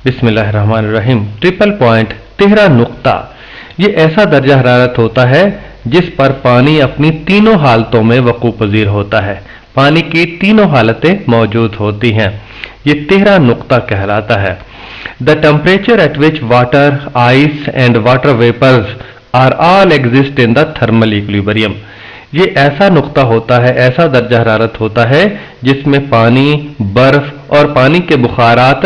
बिस्मिल्लाहिर्रहमानिर्रहीम। Triple point, तिहरा नुक्ता। ये ऐसा दर्जा हरारत होता है जिस पर पानी अपनी तीनों हालतों में वकू पजीर होता है। पानी की तीनों हालतें मौजूद होती हैं। ये तिहरा नुक्ता कहलाता है। The temperature at which water, ice and water vapours are all exist in the thermal equilibrium. ये ऐसा नुक्ता होता है, ऐसा दर्जा हरारत होता है जिसमें पानी, बर्फ और पानी के बुखारात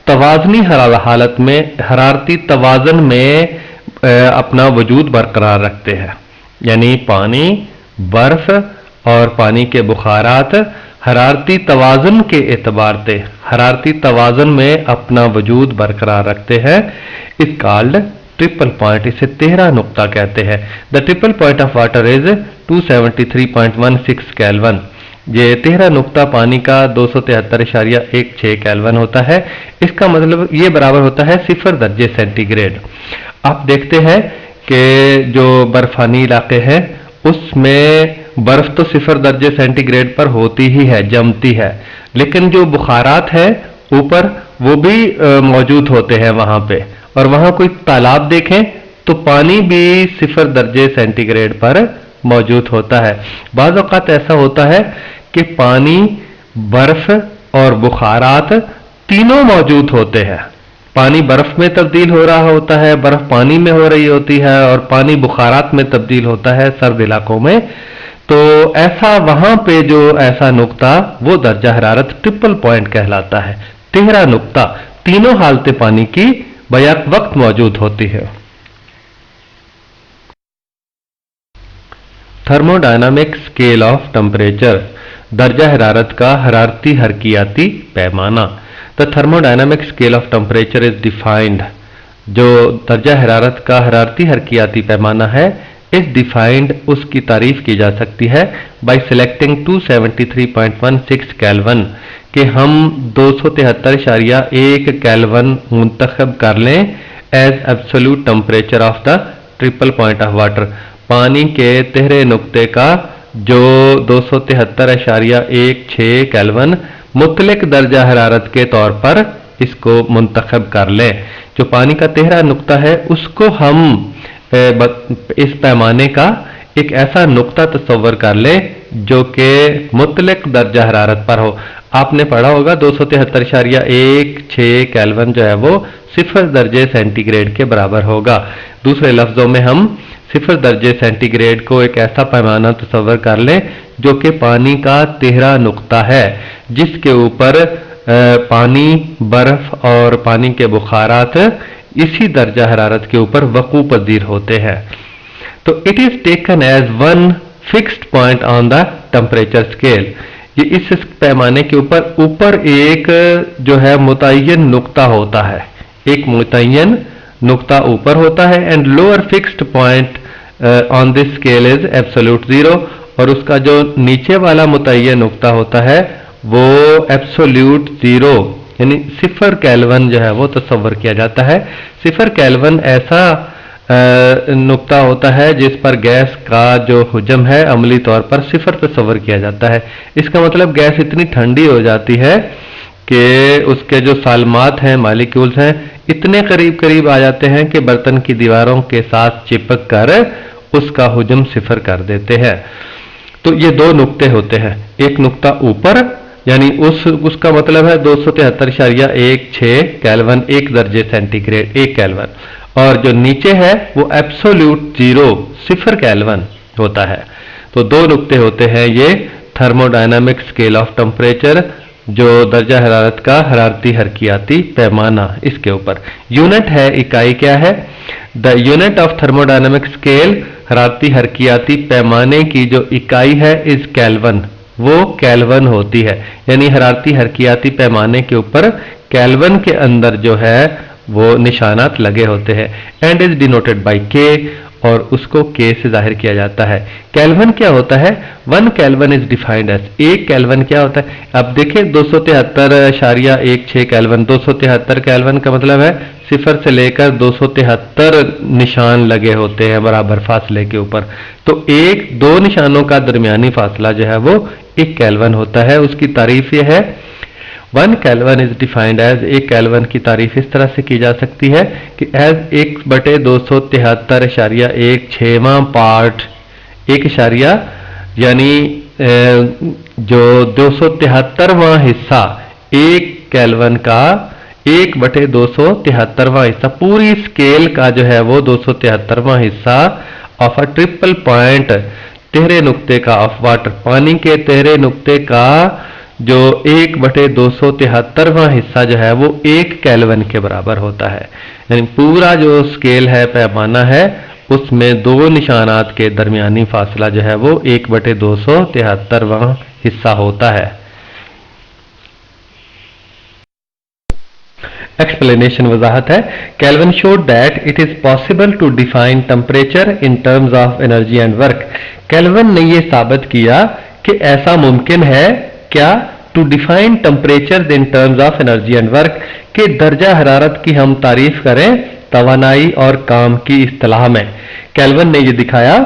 तवाज़नी हालत में, हरारती तवाज़न में अपना वजूद बरकरार रखते हैं। यानी पानी, बर्फ और पानी के बुखारात हरारती तवाज़न के एतबार से हरारती तवाज़न में अपना वजूद बरकरार रखते हैं। इस कॉल्ड ट्रिपल पॉइंट, इसे तिहरा नुक्ता कहते हैं। The triple point of water is 273.16 kelvin. ये तिहरा नुक्ता पानी का 273.16 केल्विन होता है। इसका मतलब ये बराबर होता है 0 दर्जे सेंटीग्रेड। आप देखते हैं कि जो बर्फानी इलाके हैं उसमें बर्फ तो 0 दर्जे सेंटीग्रेड पर होती ही है, जमती है, लेकिन जो बुखारात है ऊपर वो भी मौजूद होते हैं वहां पे। और वहां कोई तालाब देखें तो पानी भी 0 दर्जे सेंटीग्रेड पर मौजूद होता है। बाज़ औक़ात ऐसा होता है कि पानी, बर्फ और बुखारात तीनों मौजूद होते हैं। पानी बर्फ में तब्दील हो रहा होता है, बर्फ पानी में हो रही होती है और पानी बुखारात में तब्दील होता है सर्द इलाकों में। तो ऐसा वहां पे जो ऐसा नुक्ता, वो दर्जा हरारत ट्रिपल पॉइंट कहलाता है। तिहरा नुक्ता, तीनों हालतें पानी की बैक वक्त मौजूद होती है। थर्मोडायनामिक स्केल ऑफ टेम्परेचर, दर्जा हरारत का हरारती हरकियाती पैमाना। The thermodynamic scale of temperature is defined. जो दर्जा हरारत का हरारती हरकियाती पैमाना है, इस डिफाइंड, उसकी तारीफ की जा सकती है बाय सिलेक्टिंग 273.16 केल्विन, कि हम 273.1 केल्विन मुंतखब कर लें as absolute temperature of the triple point of water. पानी के तिहरे नुक्ते का जो 273.16 केल्विन मुतलक दर्जा हरारत के तौर पर इसको मुंतखब कर लें। जो पानी का तिहरा नुक्ता है उसको हम इस पैमाने का एक ऐसा नुक्ता तस्वर कर ले जो कि मुतलक दर्जा हरारत पर हो। आपने पढ़ा होगा 273.16 केल्विन जो है वो 0 दर्जे सेंटीग्रेड के बराबर होगा। दूसरे लफ्जों में हम 0 दर्जे सेंटीग्रेड को एक ऐसा पैमाना तस्वर कर लें जो कि पानी का तिहरा नुक्ता है, जिसके ऊपर पानी, बर्फ और पानी के बुखारात इसी दर्जा हरारत के ऊपर वकू पजीर होते हैं। तो it is taken as one fixed point on the temperature scale. ये इस पैमाने के ऊपर एक जो है मुतय्यन नुक्ता होता है, एक मुतय्यन नुक्ता ऊपर होता है। And lower fixed point on this scale is absolute zero, और उसका जो नीचे वाला मुतय्यन नुक्ता होता है वो एब्सोल्यूट जीरो यानी 0 केल्विन जो है वो तस्वर किया जाता है। 0 केल्विन ऐसा नुक्ता होता है जिस पर गैस का जो हुजम है अमली तौर पर 0 तस्वर किया जाता है। इसका मतलब गैस इतनी ठंडी हो जाती है कि उसके जो सालमात हैं, मालिक्यूल्स हैं, इतने करीब करीब आ जाते हैं कि बर्तन की दीवारों के साथ चिपक कर उसका हुजम 0 कर देते हैं। तो ये दो नुक्ते होते हैं, एक नुक्ता ऊपर यानी उसका मतलब है 273.16 केल्विन, 1 दर्जे सेंटीग्रेड 1 केल्विन, और जो नीचे है वो एब्सोल्यूट जीरो 0 केल्विन होता है। तो दो नुक्ते होते हैं ये थर्मोडायनामिक स्केल ऑफ टेम्परेचर, जो दर्जा हरारत का हरारती हरकियाती पैमाना, इसके ऊपर यूनिट है, इकाई क्या है? The unit of thermodynamic scale, हरारती हरकियाती पैमाने की जो इकाई है इज केल्विन, वो केल्विन होती है। यानी हरारती हरकियाती पैमाने के ऊपर केल्विन के अंदर जो है वो निशानात लगे होते हैं। एंड इज डिनोटेड बाय के, और उसको के से जाहिर किया जाता है। केल्विन क्या होता है? 1 Kelvin is defined as, 1 Kelvin क्या होता है? अब देखें 273.16 केल्विन, 273 केल्विन का मतलब है 0 से लेकर 273 निशान लगे होते हैं बराबर फासले के ऊपर। तो दो निशानों का दरमियानी फासला जो है वो 1 केल्विन होता है। उसकी तारीफ यह है 1 Kelvin is defined as, 1 Kelvin की तारीफ इस तरह से की जा सकती है कि एज 1/273.16वां पार्ट, 1 इशारिया यानी जो 273वां हिस्सा 1 केल्विन का 1/273वां हिस्सा, पूरी स्केल का जो है वो 273वां हिस्सा ऑफ अ ट्रिपल पॉइंट, तिहरे नुक्ते का, ऑफ वाटर, पानी के तिहरे नुक्ते का जो 1/273वां हिस्सा जो है वो 1 केल्विन के बराबर होता है। यानी पूरा जो स्केल है, पैमाना है, उसमें दो निशानात के दरमियानी फासला जो है वो 1/273वां हिस्सा होता है। एक्सप्लेनेशन वजाहत है। Kelvin showed that it is possible to define temperature in terms of energy and work. Kelvin ने यह साबित किया कि ऐसा मुमकिन है क्या, to define temperature in terms of energy and work, कि दर्जा हरारत की हम तारीफ करें तवानाई और काम की इस्तिलाह में। केल्विन ने यह दिखाया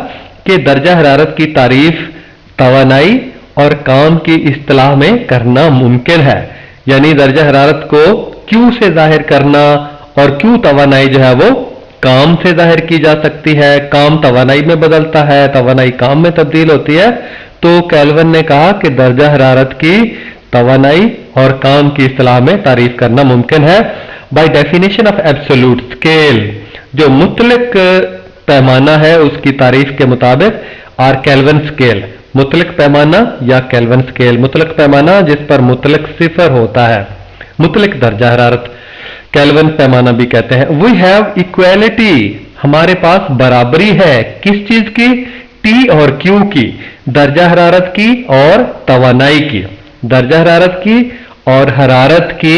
कि दर्जा हरारत की तारीफ तवानाई और काम की इस्तिलाह में करना मुमकिन है। यानी दर्जा हरारत को क्यू से जाहिर करना और क्यू तवानाई जो है वो काम से जाहिर की जा सकती है, काम तवानाई में बदलता है, तवानाई काम में तब्दील होती है। तो केल्विन ने कहा कि दर्जा हरारत की तवानाई और काम की इस्तिलाह में तारीफ करना मुमकिन है। By definition of absolute scale, जो मुतलक पैमाना है उसकी तारीफ के मुताबिक, आर केल्विन स्केल, मुतलक पैमाना या केल्विन स्केल, मुतलक पैमाना जिस पर मुतलक सिफर होता है, मुतलक दर्जा हरारत, केल्विन पैमाना भी कहते हैं। वी हैव इक्वालिटी, हमारे पास बराबरी है, किस चीज की, टी और क्यू की, दर्जा हरारत की और तवानाई की, दर्जा हरारत की और हरारत की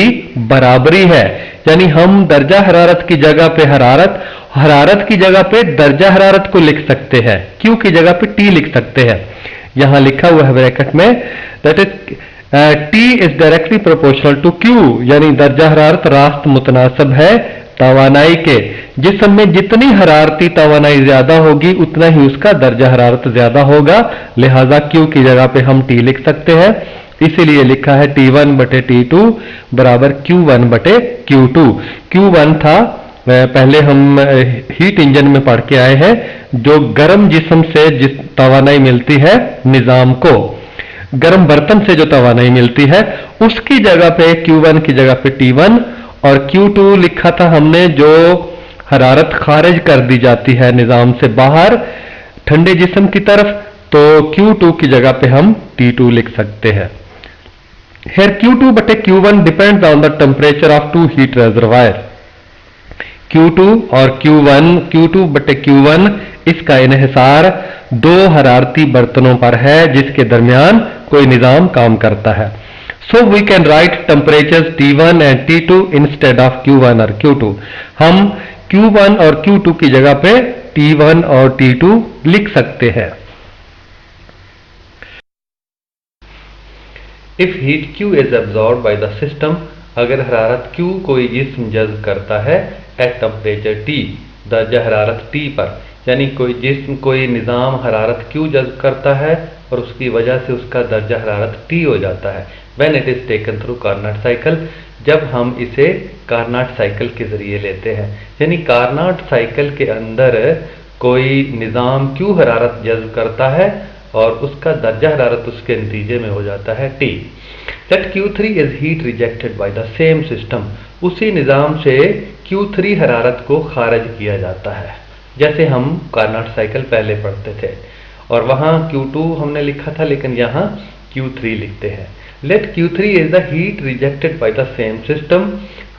बराबरी है। यानी हम दर्जा हरारत की जगह पे हरारत, हरारत की जगह पे दर्जा हरारत को लिख सकते हैं, क्यू की जगह पे टी लिख सकते हैं। यहां लिखा हुआ है ब्रैकेट में, that is T is directly proportional to Q, यानी दर्जा हरारत रास्त मुतनासिब है तवानाई के। जिस्म में जितनी हरारती तवानाई ज्यादा होगी उतना ही उसका दर्जा हरारत ज्यादा होगा, लिहाजा क्यू की जगह पे हम टी लिख सकते हैं। इसीलिए लिखा है T1/T2 बराबर Q1/Q2। Q1 था, पहले हम हीट इंजन में पढ़ के आए हैं, जो गर्म जिस्म से जिस तवानाई मिलती है निजाम को, गर्म बर्तन से जो तवानाई मिलती है, उसकी जगह पे Q1 की जगह पे T1 और Q2 लिखा था हमने, जो हरारत खारिज कर दी जाती है निजाम से बाहर ठंडे जिस्म की तरफ, तो Q2 की जगह पे हम T2 लिख सकते हैं। Here Q2/Q1 depends on the temperature of two heat reservoirs. Q2 और Q1, Q2/Q1 इसका इन्हिसार दो हरारती बर्तनों पर है जिसके दरमियान कोई निजाम काम करता है। So we can write temperatures T1 and T2 instead of Q1 और Q2। हम Q1 और Q2 की जगह पे T1 और T2 लिख सकते हैं। If heat Q is absorbed by the system, अगर हरारत Q कोई जिस्म जज्ब करता है at temperature T, दर्जा हरारत T पर, यानी कोई जिस्म कोई निज़ाम हरारत Q जज्ब करता है और उसकी वजह से उसका दर्जा हरारत T हो जाता है। When it is taken through Carnot cycle, जब हम इसे कार्नाट साइकिल के जरिए लेते हैं, यानी कार्नाट साइकिल के अंदर कोई निज़ाम Q हरारत जज्ब करता है और उसका दर्जा हरारत उसके नतीजे में हो जाता है T। That Q3 is heat rejected by the same system, उसी निज़ाम से Q3 हरारत को खारिज किया जाता है, जैसे हम कार्नाट साइकिल पहले पढ़ते थे और वहाँ Q2 हमने लिखा था, लेकिन यहाँ Q3 लिखते हैं। Let Q3 is the heat rejected by the same system,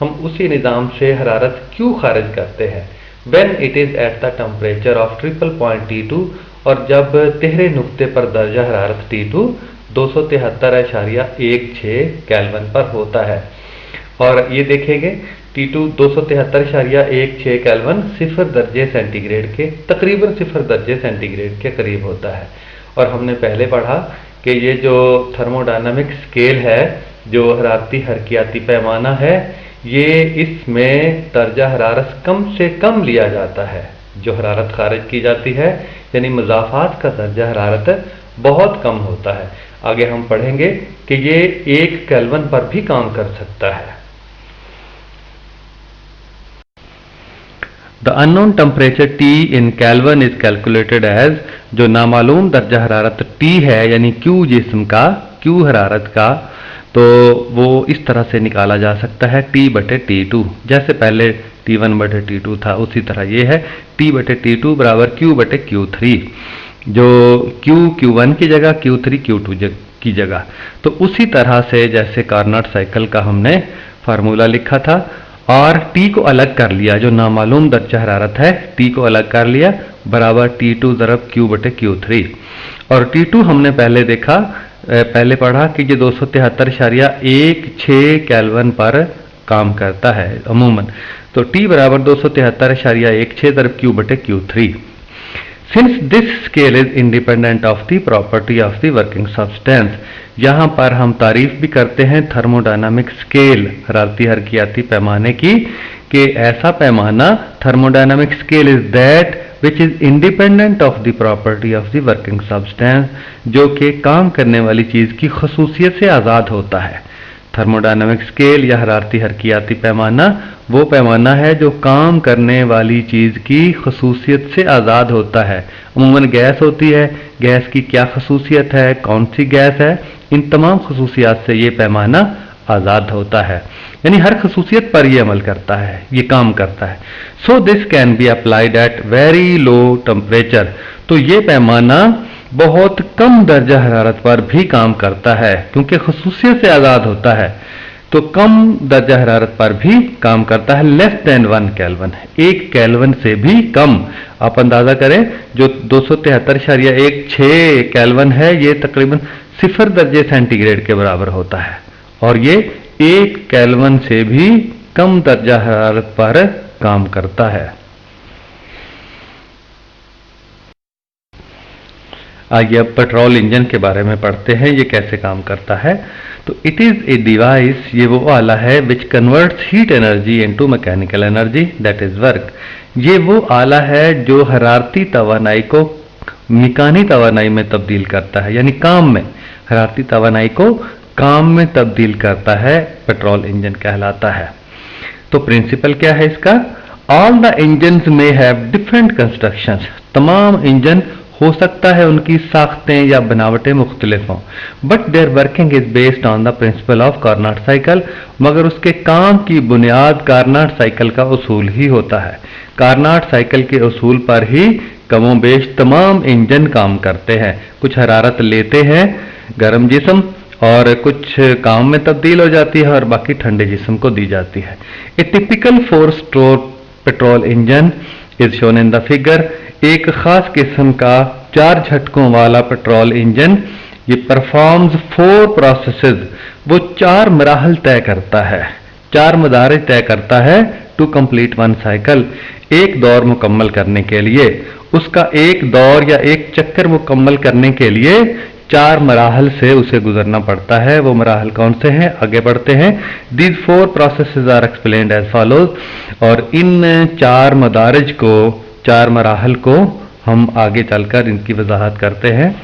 हम उसी निज़ाम से हरारत Q खारिज करते हैं। When it is at the temperature of triple point T2, और जब तिहरे नुक्ते पर दर्जा हरारत T2 273.16 केल्विन पर होता है। और ये देखेंगे T2 273.16 केल्विन 0 दर्जे सेंटीग्रेड के, तकरीबन 0 दर्जे सेंटीग्रेड के करीब होता है। और हमने पहले पढ़ा कि ये जो थर्मोडायनामिक स्केल है, जो हरारती हरकियाती पैमाना है, ये इसमें दर्जा हरारत कम से कम लिया जाता है। जो हरारत खारिज की जाती है, यानी मुज़ाफ़ात का दर्जा हरारत बहुत कम होता है। आगे हम पढ़ेंगे कि ये 1 केल्विन पर भी काम कर सकता है। The unknown temperature T in Kelvin is calculated as, जो नामालूम दर्जा हरारत T है यानी Q जिस्म का, Q हरारत का, तो वो इस तरह से निकाला जा सकता है T बटे T2। जैसे पहले T1 बटे T2 था उसी तरह ये है T बटे T2 बराबर Q बटे Q3, जो Q Q1 की जगह, Q3 Q2 की जगह। तो उसी तरह से जैसे कार्नोट साइकिल का हमने फार्मूला लिखा था और T को अलग कर लिया, जो नामालूम दर्जा हरारत है T को अलग कर लिया बराबर T2 ज़रब Q बटे Q3। और T2 हमने पहले देखा, पहले पढ़ा कि ये 273.16 केल्विन पर काम करता है अमूमन। तो T बराबर 273.16 ज़रब Q बटे Q3। Since this scale is independent of the property of the working substance, यहाँ पर हम तारीफ भी करते हैं थर्मोडायनामिक स्केल, हरारती हरकियाती पैमाने की, कि ऐसा पैमाना thermodynamic scale is that which is independent of the property of the working substance, जो कि काम करने वाली चीज़ की खसूसियत से आज़ाद होता है। थर्मोडायनामिक स्केल या हरारती हरकियाती पैमाना वो पैमाना है जो काम करने वाली चीज़ की खसूसियत से आज़ाद होता है। अमूमन गैस होती है, गैस की क्या खसूसियत है, कौन सी गैस है, इन तमाम खसूसियात से ये पैमाना आज़ाद होता है, यानी हर खसूसियत पर ये अमल करता है, ये काम करता है। So this can be applied at very low temperature, तो ये पैमाना बहुत कम दर्जा हरारत पर भी काम करता है क्योंकि खसूसियत से आज़ाद होता है, तो कम दर्जा हरारत पर भी काम करता है। लेस देन 1 केल्विन, 1 केल्विन से भी कम। आप अंदाजा करें जो 273.16 केल्विन है ये तकरीबन 0 दर्जे सेंटीग्रेड के बराबर होता है, और ये 1 केल्विन से भी कम दर्जा हरारत पर काम करता है। आइए अब पेट्रोल इंजन के बारे में पढ़ते हैं, ये कैसे काम करता है। तो इट इज़ ए डिवाइस, ये वो आला है which converts heat energy into mechanical energy that is work. ये वो आला है जो हरारती तवानाई को मिकानी तवानाई में तब्दील करता है, यानी काम में, हरारती तवानाई को काम में तब्दील करता है, पेट्रोल इंजन कहलाता है। तो प्रिंसिपल क्या है इसका? ऑल द इंजन्स में हैव डिफरेंट कंस्ट्रक्शंस, तमाम इंजन हो सकता है उनकी साख्तें या बनावटें मुख्तलिफ हों, but their working is based on the principle of Carnot cycle, मगर उसके काम की बुनियाद कार्नोट साइकिल का उसूल ही होता है। कार्नोट साइकिल के उसूल पर ही कमोबेश तमाम इंजन काम करते हैं। कुछ हरारत लेते हैं गर्म जिस्म और कुछ काम में तब्दील हो जाती है और बाकी ठंडे जिस्म को दी जाती है। ए typical 4 stroke petrol engine is shown in the figure. एक खास किस्म का 4 झटकों वाला पेट्रोल इंजन ये परफॉर्म्स 4 प्रोसेसेस, वो 4 मराहल तय करता है, 4 मदारिज तय करता है टू कंप्लीट 1 साइकिल, एक दौर मुकम्मल करने के लिए। उसका एक दौर या एक चक्कर मुकम्मल करने के लिए 4 मराहल से उसे गुजरना पड़ता है। वो मराहल कौन से हैं, आगे बढ़ते हैं। These 4 processes are explained as follows, और इन 4 मदारिज को, 4 मराहल को हम आगे चलकर इनकी वजाहत करते हैं।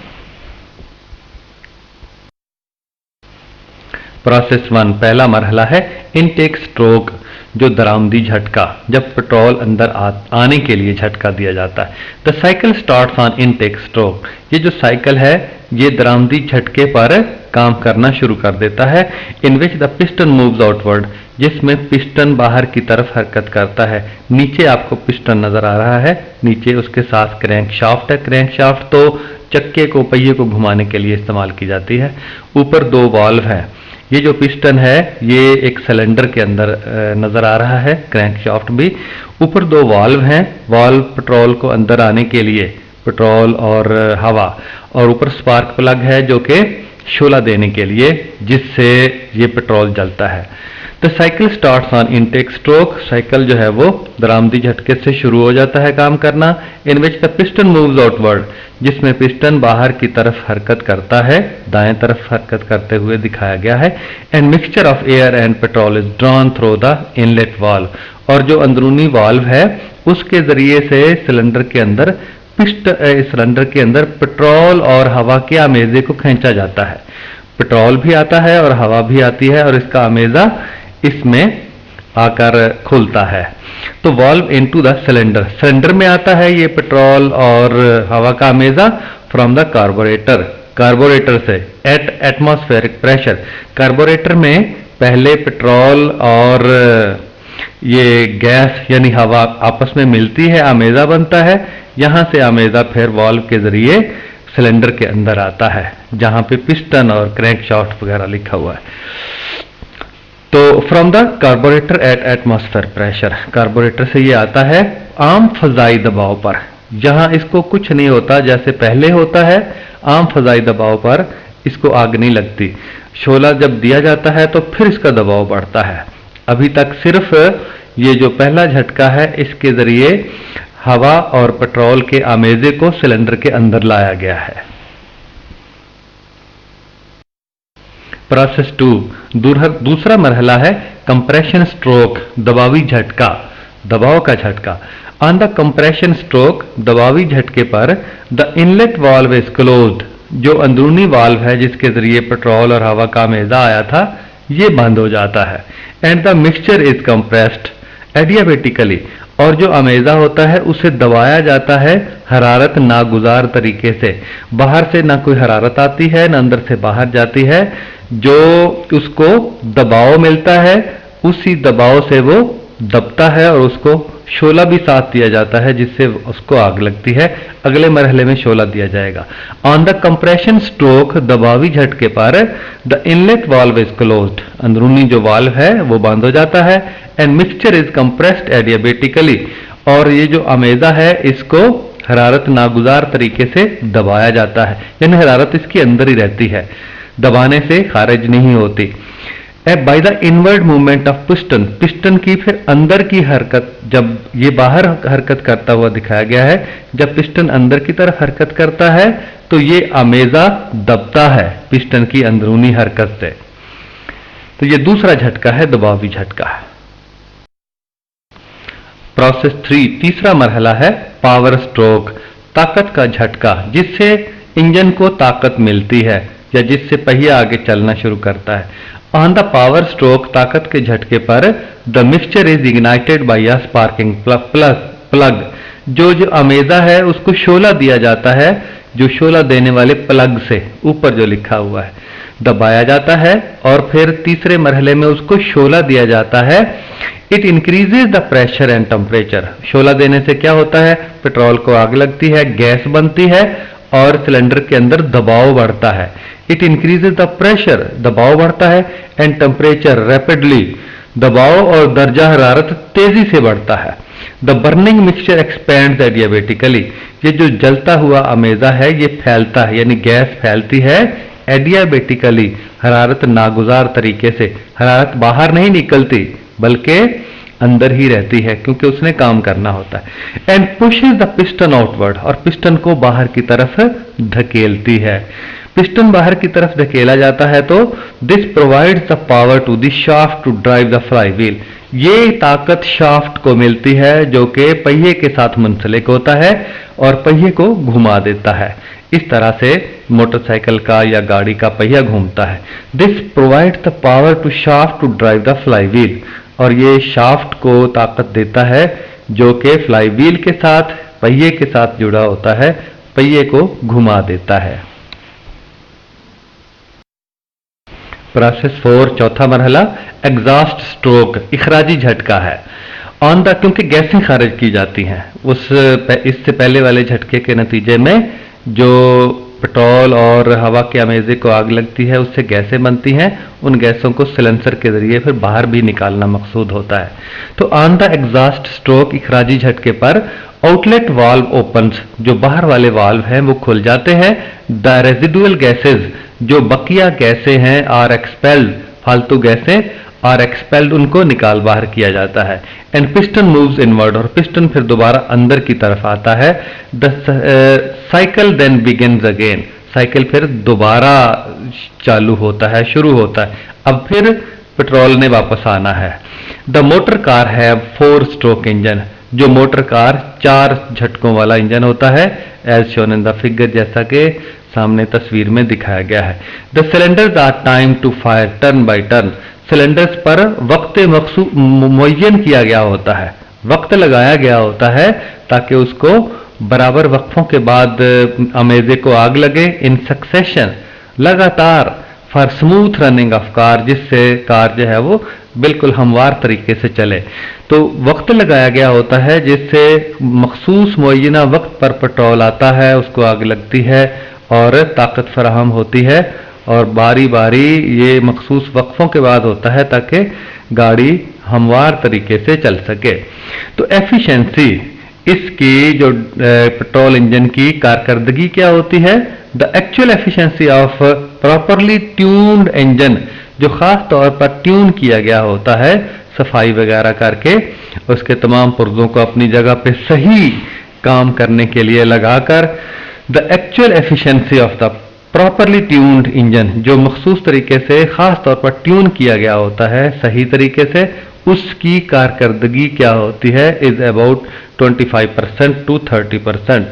प्रोसेस 1, पहला मरहला है इनटेक स्ट्रोक, जो दरामदी झटका, जब पेट्रोल अंदर आने के लिए झटका दिया जाता है। The cycle starts on intake stroke, ये जो साइकिल है ये दरामदी झटके पर काम करना शुरू कर देता है। In which the piston moves outward, जिसमें पिस्टन बाहर की तरफ हरकत करता है। नीचे आपको पिस्टन नजर आ रहा है, नीचे उसके साथ क्रैंक शाफ्ट है। क्रैंक शाफ्ट तो चक्के को, पहिए को घुमाने के लिए इस्तेमाल की जाती है। ऊपर 2 वाल्व है। ये जो पिस्टन है ये एक सिलेंडर के अंदर नजर आ रहा है, क्रैंक शाफ्ट भी। ऊपर 2 वाल्व हैं, वाल्व पेट्रोल को अंदर आने के लिए, पेट्रोल और हवा, और ऊपर स्पार्क प्लग है जो कि शोला देने के लिए, जिससे ये पेट्रोल जलता है। The cycle starts on intake stroke, cycle जो है वो दरामदी झटके से शुरू हो जाता है काम करना। In which the piston moves outward, जिसमें पिस्टन बाहर की तरफ हरकत करता है, दाएं तरफ हरकत करते हुए दिखाया गया है। And mixture of air and petrol is drawn through the inlet valve, और जो अंदरूनी वाल्व है उसके जरिए से सिलेंडर के अंदर सिलेंडर के अंदर पेट्रोल और हवा के आमेजे को खींचा जाता है। पेट्रोल भी आता है और हवा भी आती है और इसका आमेजा इसमें आकर खुलता है। तो valve into the cylinder, cylinder में आता है ये पेट्रोल और हवा का आमेजा फ्रॉम द कार्बोरेटर, कार्बोरेटर से एट एटमॉस्फेरिक प्रेशर। कार्बोरेटर में पहले पेट्रोल और ये गैस यानी हवा आपस में मिलती है, आमेजा बनता है। यहां से आमेजा फिर वॉल्व के जरिए सिलेंडर के अंदर आता है जहां पे पिस्टन और क्रैंकशाफ्ट वगैरह लिखा हुआ है। तो from the carburettor at atmosphere pressure, carburettor से ये आता है आम फजाई दबाव पर, जहां इसको कुछ नहीं होता जैसे पहले होता है। आम फजाई दबाव पर इसको आग नहीं लगती। शोला जब दिया जाता है तो फिर इसका दबाव बढ़ता है। अभी तक सिर्फ ये जो पहला झटका है इसके जरिए हवा और पेट्रोल के आमेजे को सिलेंडर के अंदर लाया गया है। प्रोसेस 2, दूसरा मरहला है कंप्रेशन स्ट्रोक, दबावी झटका, दबाव का झटका। ऑन द कंप्रेशन स्ट्रोक, दबावी झटके पर the inlet valve is closed, जो अंदरूनी वाल्व है जिसके जरिए पेट्रोल और हवा का आमेजा आया था ये बंद हो जाता है। And the mixture is compressed adiabatically, और जो आमेजा होता है उसे दबाया जाता है हरारत नागुजार तरीके से। बाहर से ना कोई हरारत आती है ना अंदर से बाहर जाती है, जो उसको दबाव मिलता है उसी दबाव से वो दबता है और उसको शोला भी साथ दिया जाता है जिससे उसको आग लगती है। अगले मरहले में शोला दिया जाएगा। ऑन द कंप्रेशन स्ट्रोक, दबावी झटके पर the inlet valve is closed, अंदरूनी जो वाल्व है वो बंद हो जाता है। And mixture is compressed adiabatically, और ये जो आमेजा है इसको हरारत नागुजार तरीके से दबाया जाता है, यानी हरारत इसके अंदर ही रहती है, दबाने से खारिज नहीं होती। By the inward movement of piston, piston की फिर अंदर की हरकत, जब ये बाहर हरकत करता हुआ दिखाया गया है, जब पिस्टन अंदर की तरफ हरकत करता है तो ये आमेजा दबता है पिस्टन की अंदरूनी हरकत से। तो ये दूसरा झटका है दबावी झटका। प्रोसेस 3, तीसरा मरहला है पावर स्ट्रोक, ताकत का झटका, जिससे इंजन को ताकत मिलती है या जिससे पहिया आगे चलना शुरू करता है। ऑन द पावर स्ट्रोक, ताकत के झटके पर the mixture is ignited by a sparking plug, जो अमेजा है उसको शोला दिया जाता है, जो शोला देने वाले प्लग से ऊपर जो लिखा हुआ है दबाया जाता है और फिर तीसरे मरहले में उसको शोला दिया जाता है। It increases the pressure and temperature, शोला देने से क्या होता है, पेट्रोल को आग लगती है, गैस बनती है और सिलेंडर के अंदर दबाव बढ़ता है। इट इंक्रीजेज द प्रेशर, दबाव बढ़ता है, एंड टेम्परेचर रैपिडली, दबाव और दर्जा हरारत तेजी से बढ़ता है। The burning mixture expends adiabatically, ये जो जलता हुआ अमेजा है ये फैलता है, यानी गैस फैलती है एडियाबेटिकली, हरारत नागुजार तरीके से। हरारत बाहर नहीं निकलती बल्कि अंदर ही रहती है क्योंकि उसने काम करना होता है। And pushes the piston outward, और पिस्टन को बाहर की तरफ धकेलती है। पिस्टन बाहर की तरफ धकेला जाता है तो this provides the power to the shaft to drive the fly wheel, ये ताकत शाफ्ट को मिलती है जो कि पहिए के साथ मुंसलिक होता है और पहिए को घुमा देता है। इस तरह से मोटरसाइकिल का या गाड़ी का पहिया घूमता है। This provides the power to shaft to drive the fly wheel, और ये शाफ्ट को ताकत देता है जो कि फ्लाई व्हील के साथ पहिए के साथ जुड़ा होता है, पहिए को घुमा देता है। प्रोसेस 4, चौथा मरहला एग्जॉस्ट स्ट्रोक, इखराजी झटका है। ऑन द, क्योंकि गैसें खारिज की जाती हैं इससे पहले वाले झटके के नतीजे में जो पेट्रोल और हवा के अमेजे को आग लगती है उससे गैसें बनती हैं, उन गैसों को सिलेंसर के जरिए फिर बाहर भी निकालना मकसूद होता है। तो ऑन द एग्जॉस्ट स्ट्रोक, इखराजी झटके पर आउटलेट वाल्व ओपन्स, जो बाहर वाले वाल्व हैं वो खुल जाते हैं। द रेजिडुअल गैसेज, जो बकिया गैसें हैं, आर एक्सपेल्ड, फालतू गैसें आर एक्सपेल्ड, उनको निकाल बाहर किया जाता है। एंड पिस्टन मूव्स इनवर्ड, और पिस्टन फिर दोबारा अंदर की तरफ आता है। The cycle then begins again, cycle फिर दोबारा चालू होता है, शुरू होता है। अब फिर पेट्रोल ने वापस आना है। The motor car have 4 stroke engine, जो मोटर कार 4 झटकों वाला इंजन होता है, as shown in the figure, जैसा कि सामने तस्वीर में दिखाया गया है। The cylinders are time to fire turn by turn. Cylinders पर वक्त मुअय्यन किया गया होता है, वक्त लगाया गया होता है ताकि उसको बराबर वक्फों के बाद अमेजे को आग लगे, इन सक्सेशन, लगातार, for smooth running of car, जिससे कार जो है वो बिल्कुल हमवार तरीके से चले। तो वक्त लगाया गया होता है जिससे मखसूस मुअय्यना वक्त पर पेट्रोल आता है, उसको आग लगती है और ताकत फराहम होती है, और बारी बारी ये मखसूस वक्फों के बाद होता है ताकि गाड़ी हमवार तरीके से चल सके। तो एफिशिएंसी, इसकी जो पेट्रोल इंजन की कारकर्दगी क्या होती है? The actual efficiency of properly tuned engine, जो खास तौर पर ट्यून किया गया होता है सफाई वगैरह करके, उसके तमाम पुर्जों को अपनी जगह पे सही काम करने के लिए लगाकर, the actual efficiency of the properly tuned engine, जो मखसूस तरीके से खास तौर पर ट्यून किया गया होता है सही तरीके से, उसकी कारकर्दगी क्या होती है? इज अबाउट 25% टू 30%,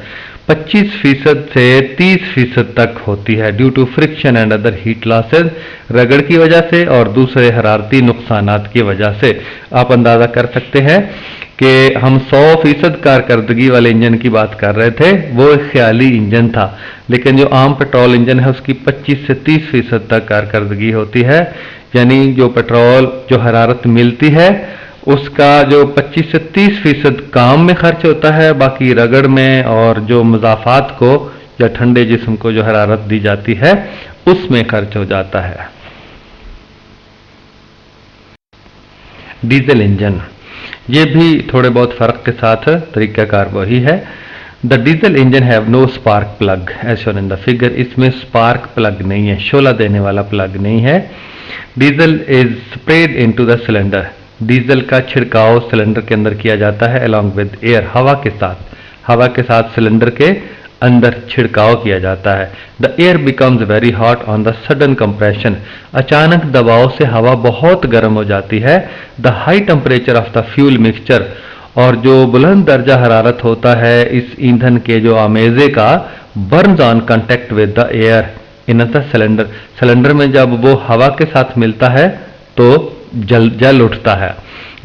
25% से 30% तक होती है, due to friction and other heat losses, रगड़ की वजह से और दूसरे हरारती नुकसानात की वजह से। आप अंदाजा कर सकते हैं कि हम 100% कारकर्दगी वाले इंजन की बात कर रहे थे, वो एक ख्याली इंजन था, लेकिन जो आम पेट्रोल इंजन है उसकी 25 से 30% तक कारकर्दगी होती है। यानी जो पेट्रोल, जो हरारत मिलती है, उसका जो 25 से 30% काम में खर्च होता है, बाकी रगड़ में और जो मुजाफात को या ठंडे जिस्म को जो हरारत दी जाती है उसमें खर्च हो जाता है। डीजल इंजन, ये भी थोड़े बहुत फर्क के साथ तरीकाकार वही है। The diesel engine have no spark plug as shown in the figure, इसमें स्पार्क प्लग नहीं है, शोला देने वाला प्लग नहीं है। Diesel is spread into the cylinder, diesel का छिड़काव सिलेंडर के अंदर किया जाता है अलॉन्ग विद एयर, हवा के साथ सिलेंडर के अंदर छिड़काव किया जाता है। The air becomes very hot on the sudden compression, अचानक दबाव से हवा बहुत गर्म हो जाती है। The high temperature of the fuel mixture, और जो बुलंद दर्जा हरारत होता है इस ईंधन के जो आमेजे का, Burns on contact with the air in the cylinder, cylinder में जब वो हवा के साथ मिलता है तो जल उठता है।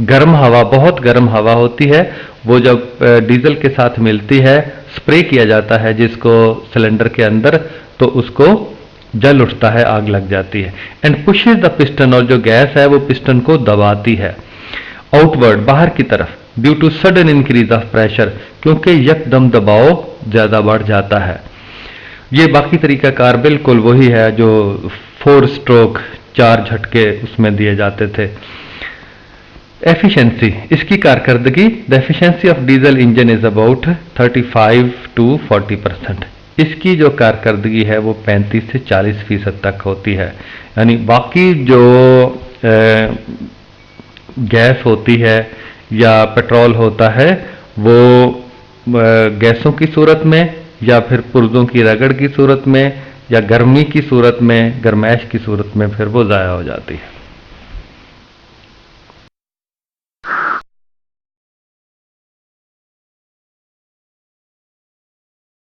गर्म हवा, बहुत गर्म हवा होती है, वो जब डीजल के साथ मिलती है, स्प्रे किया जाता है जिसको सिलेंडर के अंदर, तो उसको जल उठता है, आग लग जाती है। एंड पुशेस द पिस्टन, और जो गैस है वो पिस्टन को दबाती है आउटवर्ड, बाहर की तरफ, due to sudden increase of pressure, क्योंकि यकदम दबाव ज्यादा बढ़ जाता है। ये बाकी तरीकाकार बिल्कुल वही है जो 4 स्ट्रोक 4 झटके उसमें दिए जाते थे। एफिशिएंसी, इसकी कारकर्दगी, the efficiency of diesel engine is about 35 to 40%, इसकी जो कारकर्दगी है वो 35 से 40% तक होती है। यानी बाकी जो गैस होती है या पेट्रोल होता है वो गैसों की सूरत में या फिर पुर्जों की रगड़ की सूरत में या गर्मी की सूरत में, गर्मैश की सूरत में फिर वो ज़ाया हो जाती है।